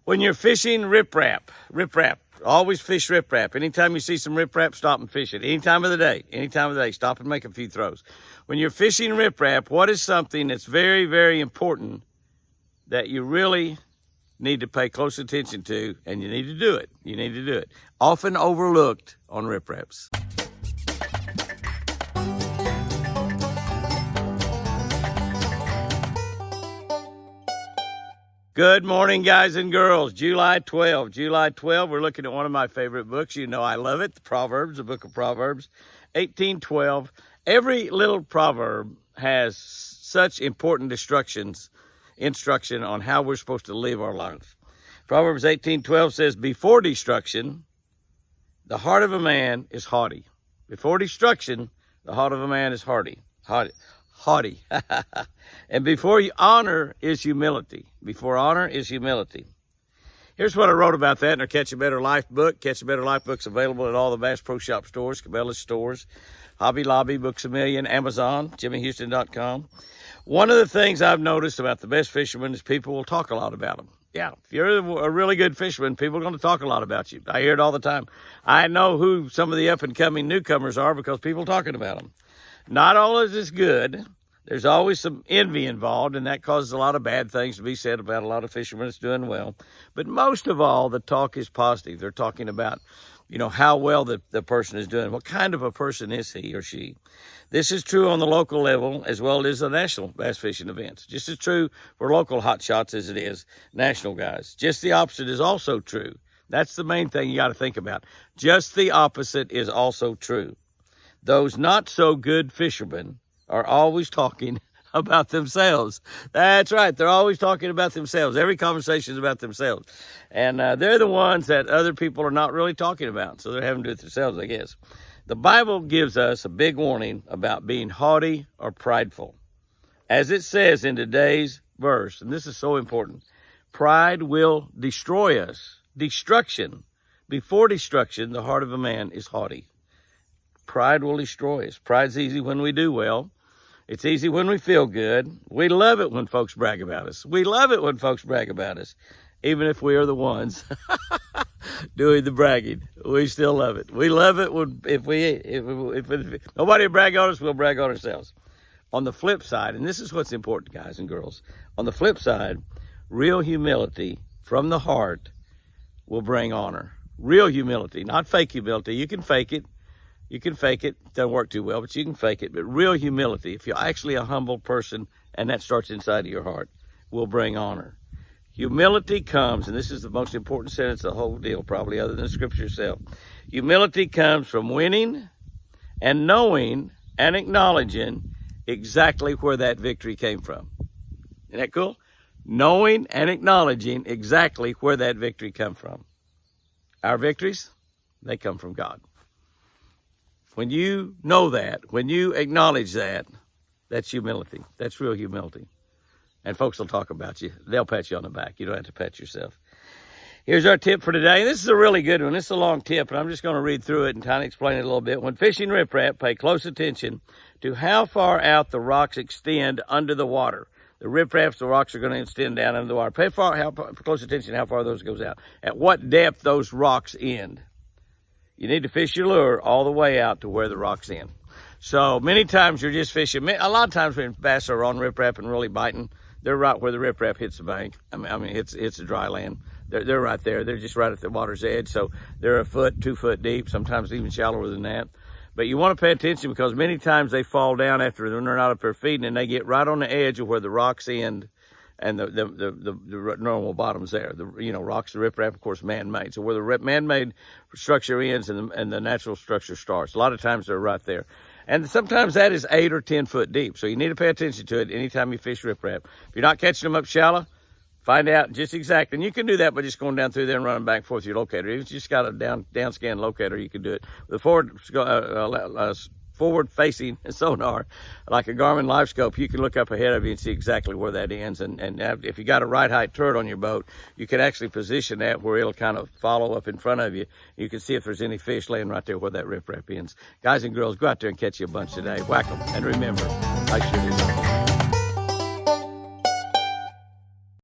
When you're fishing riprap, always fish riprap. Anytime you see some riprap, stop and fish it. Any time of the day, stop and make a few throws. When you're fishing riprap, what is something that's very, very important that you really need to pay close attention to, and you need to do it. You need to do it. Often overlooked on ripraps. Good morning, guys and girls. July 12. We're looking at one of my favorite books. You know I love it. The Proverbs, the book of Proverbs, 18:12. Every little proverb has such important instruction on how we're supposed to live our life. Proverbs 18:12 says, before destruction, the heart of a man is haughty. Before destruction, the heart of a man is haughty. And before honor is humility. Before honor is humility. Here's what I wrote about that in our Catch a Better Life book. Catch a Better Life book's available at all the Bass Pro Shop stores, Cabela's stores, Hobby Lobby, Books A Million, Amazon, JimmyHouston.com. One of the things I've noticed about the best fishermen is people will talk a lot about them. Yeah, if you're a really good fisherman, people are going to talk a lot about you. I hear it all the time. I know who some of the up-and-coming newcomers are because people talking about them. Not all is this good. There's always some envy involved, and that causes a lot of bad things to be said about a lot of fishermen that's doing well. But most of all, the talk is positive. They're talking about, how well the person is doing. What kind of a person is he or she? This is true on the local level as well as the national bass fishing events. Just as true for local hot shots as it is national guys. Just the opposite is also true. That's the main thing you got to think about. Just the opposite is also true. Those not so good fishermen are always talking about themselves. That's right. They're always talking about themselves. Every conversation is about themselves. And they're the ones that other people are not really talking about. So they're having to do it themselves, I guess. The Bible gives us a big warning about being haughty or prideful. As it says in today's verse, and this is so important, pride will destroy us. Destruction. Before destruction, the heart of a man is haughty. Pride will destroy us. Pride's easy when we do well. It's easy when we feel good. We love it when folks brag about us. Even if we are the ones doing the bragging. We still love it. We love it when if nobody brag on us, we'll brag on ourselves. On the flip side, and this is what's important, guys and girls, on the flip side, real humility from the heart will bring honor. Real humility, not fake humility. You can fake it. Doesn't work too well, but you can fake it. But real humility, if you're actually a humble person, and that starts inside of your heart, will bring honor. Humility comes, and this is the most important sentence of the whole deal, probably other than the scripture itself. Humility comes from winning and knowing and acknowledging exactly where that victory came from. Isn't that cool? Knowing and acknowledging exactly where that victory come from. Our victories, they come from God. When you know that, when you acknowledge that, that's humility. That's real humility. And folks will talk about you. They'll pat you on the back. You don't have to pat yourself. Here's our tip for today. This is a really good one. It's a long tip, and I'm just going to read through it and kind of explain it a little bit. When fishing riprap, pay close attention to how far out the rocks extend under the water. The ripraps, the rocks are going to extend down under the water. Pay close attention to how far those goes out. At what depth those rocks end. You need to fish your lure all the way out to where the rocks end. So many times you're just fishing. A lot of times when bass are on riprap and really biting, they're right where the riprap hits the bank. I mean, it's the dry land. They're right there. They're just right at the water's edge. So they're 1 foot, 2 foot deep, sometimes even shallower than that. But you want to pay attention because many times they fall down after they're not up there feeding, and they get right on the edge of where the rocks end and the normal bottom's there. Rocks, the riprap, of course, man-made. So where the man-made structure ends and the natural structure starts. A lot of times they're right there. And sometimes that is 8 or 10 foot deep. So you need to pay attention to it anytime you fish riprap. If you're not catching them up shallow, find out just exactly. And you can do that by just going down through there and running back and forth with your locator. If you just got a down scan locator, you can do it. The forward-facing sonar, like a Garmin Live Scope, you can look up ahead of you and see exactly where that ends. And if you got a right height turret on your boat, you can actually position that where it'll kind of follow up in front of you. You can see if there's any fish laying right there where that riprap ends. Guys and girls, go out there and catch you a bunch today. Whack them. And remember, I sure do love you.